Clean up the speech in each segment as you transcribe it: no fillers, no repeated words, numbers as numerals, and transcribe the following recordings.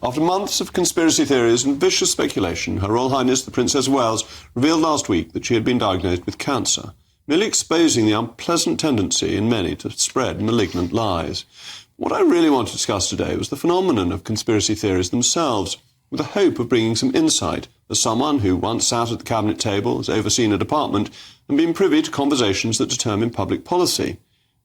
After months of conspiracy theories and vicious speculation, Her Royal Highness the Princess of Wales revealed last week that she had been diagnosed with cancer, merely exposing the unpleasant tendency in many to spread malignant lies. What I really want to discuss today was the phenomenon of conspiracy theories themselves, with the hope of bringing some insight as someone who once sat at the cabinet table, has overseen a department, and been privy to conversations that determine public policy.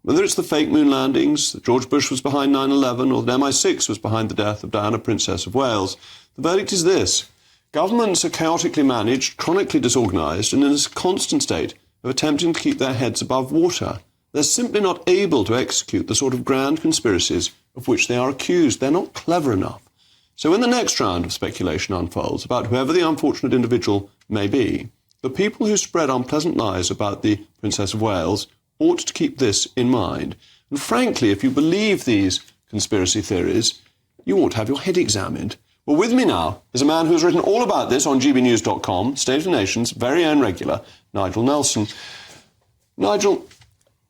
Whether it's the fake moon landings, that George Bush was behind 9/11, or that MI6 was behind the death of Diana, Princess of Wales, the verdict is this. Governments are chaotically managed, chronically disorganised, and in a constant state of attempting to keep their heads above water. They're simply not able to execute the sort of grand conspiracies of which they are accused. They're not clever enough. So when the next round of speculation unfolds about whoever the unfortunate individual may be, the people who spread unpleasant lies about the Princess of Wales ought to keep this in mind. And frankly, if you believe these conspiracy theories, you ought to have your head examined. Well, with me now is a man who has written all about this on gbnews.com, State of the Nation's very own regular, Nigel Nelson. Nigel,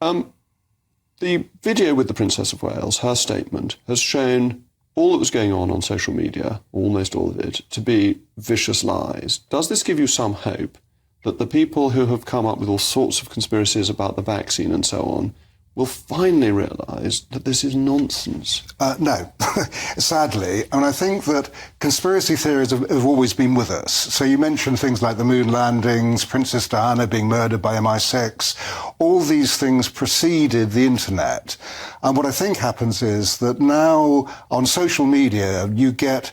the video with the Princess of Wales, her statement, has shown all that was going on social media, almost all of it, to be vicious lies. Does this give you some hope that the people who have come up with all sorts of conspiracies about the vaccine and so on will finally realise that this is nonsense? No, sadly. And I think that conspiracy theories have always been with us. So you mentioned things like the moon landings, Princess Diana being murdered by MI6. All these things preceded the internet. And what I think happens is that now on social media, you get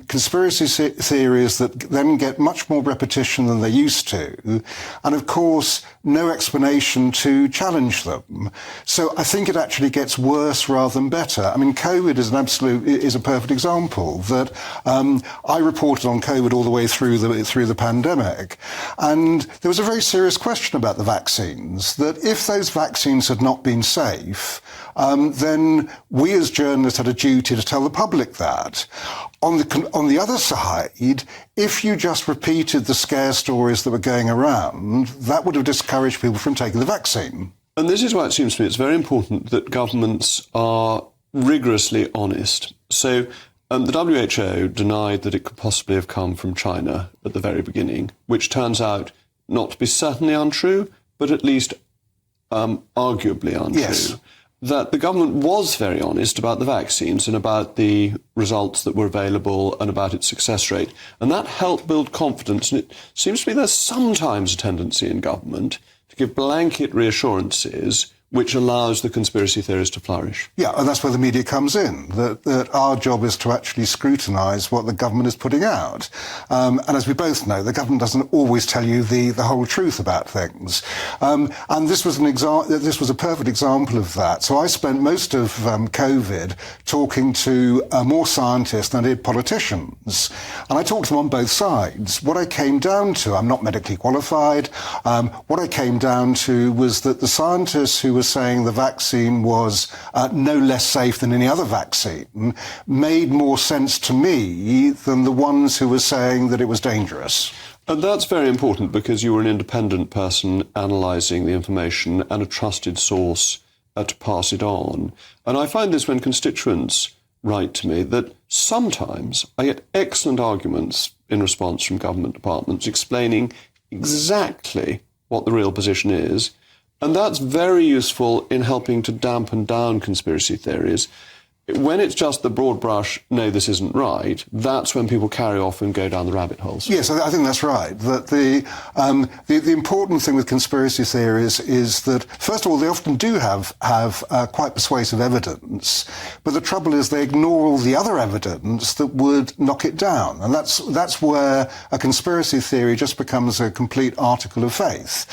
conspiracy theories that then get much more repetition than they used to. And of course, no explanation to challenge them. So I think it actually gets worse rather than better. I mean, COVID is a perfect example. That I reported on COVID all the way through the pandemic, and there was a very serious question about the vaccines. That if those vaccines had not been safe, then we as journalists had a duty to tell the public that. On the other side, if you just repeated the scare stories that were going around, that would have discouraged people from taking the vaccine. And this is why it seems to me it's very important that governments are rigorously honest. So the WHO denied that it could possibly have come from China at the very beginning, which turns out not to be certainly untrue, but at least arguably untrue. Yes. That the government was very honest about the vaccines and about the results that were available and about its success rate. And that helped build confidence. And it seems to me there's sometimes a tendency in government to give blanket reassurances which allows the conspiracy theories to flourish. Yeah, and that's where the media comes in, that our job is to actually scrutinise what the government is putting out. And as we both know, the government doesn't always tell you the whole truth about things. And this was a perfect example of that. So I spent most of COVID talking to more scientists than I did politicians. And I talked to them on both sides. What I came down to, I'm not medically qualified, what I came down to was that the scientists who were saying the vaccine was no less safe than any other vaccine made more sense to me than the ones who were saying that it was dangerous. And that's very important because you were an independent person analysing the information and a trusted source to pass it on. And I find this when constituents write to me that sometimes I get excellent arguments in response from government departments explaining exactly what the real position is. And that's very useful in helping to dampen down conspiracy theories. When it's just the broad brush, no, this isn't right, that's when people carry off and go down the rabbit holes. Yes, I think that's right. That the important thing with conspiracy theories is that, first of all, they often do have quite persuasive evidence, but the trouble is they ignore all the other evidence that would knock it down. And that's where a conspiracy theory just becomes a complete article of faith.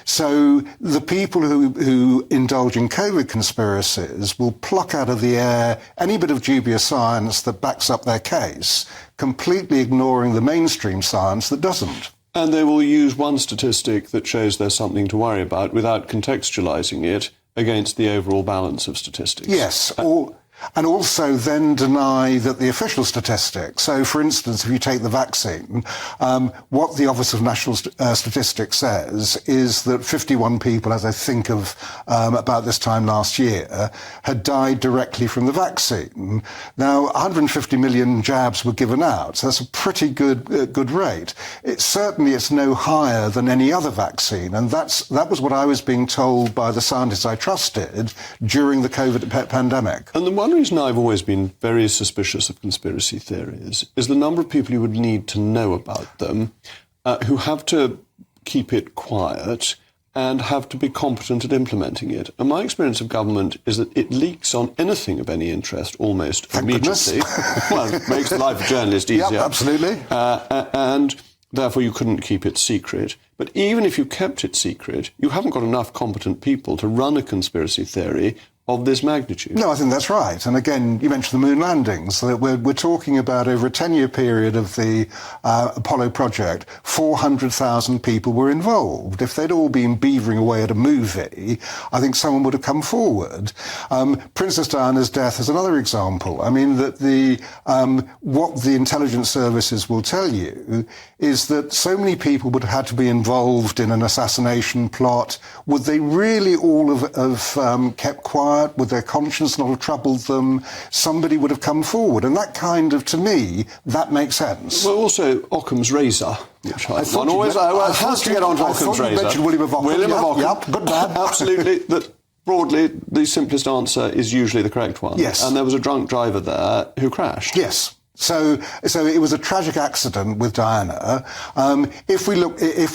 So the people who indulge in COVID conspiracies will pluck out of the air any bit of dubious science that backs up their case, completely ignoring the mainstream science that doesn't. And they will use one statistic that shows there's something to worry about without contextualising it against the overall balance of statistics. Yes, and also then deny that the official statistics. So, for instance, if you take the vaccine, what the Office of National Statistics says is that 51 people, as I think of about this time last year, had died directly from the vaccine. Now, 150 million jabs were given out, so that's a pretty good rate. Certainly it's no higher than any other vaccine, and that was what I was being told by the scientists I trusted during the COVID pandemic. And the one reason I've always been very suspicious of conspiracy theories is the number of people you would need to know about them, who have to keep it quiet and have to be competent at implementing it. And my experience of government is that it leaks on anything of any interest almost Thank immediately. Well, it makes the life of a journalist easier. Yep, absolutely. And therefore you couldn't keep it secret. But even if you kept it secret, you haven't got enough competent people to run a conspiracy theory of this magnitude. No, I think that's right. And again, you mentioned the moon landings. So we're talking about over a 10-year period of the Apollo project, 400,000 people were involved. If they'd all been beavering away at a movie, I think someone would have come forward. Princess Diana's death is another example. I mean, that what the intelligence services will tell you is that so many people would have had to be involved in an assassination plot. Would they really all have kept quiet? Would their conscience not have troubled them? Somebody would have come forward. And that kind of, to me, that makes sense. Well, also Occam's razor. Which one always has to get on to Occam's razor. You mentioned William of Ockham. William of Ockham. Yep, good man. Absolutely. That broadly, the simplest answer is usually the correct one. Yes. And there was a drunk driver there who crashed. Yes. So it was a tragic accident with Diana. If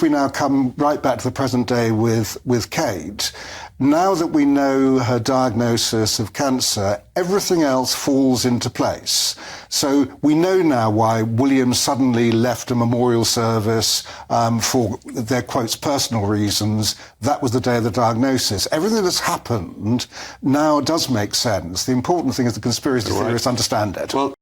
we now come right back to the present day with Kate, now that we know her diagnosis of cancer, everything else falls into place. So we know now why William suddenly left a memorial service for their, quotes, personal reasons. That was the day of the diagnosis. Everything that's happened now does make sense. The important thing is the conspiracy theorists understand it. Well,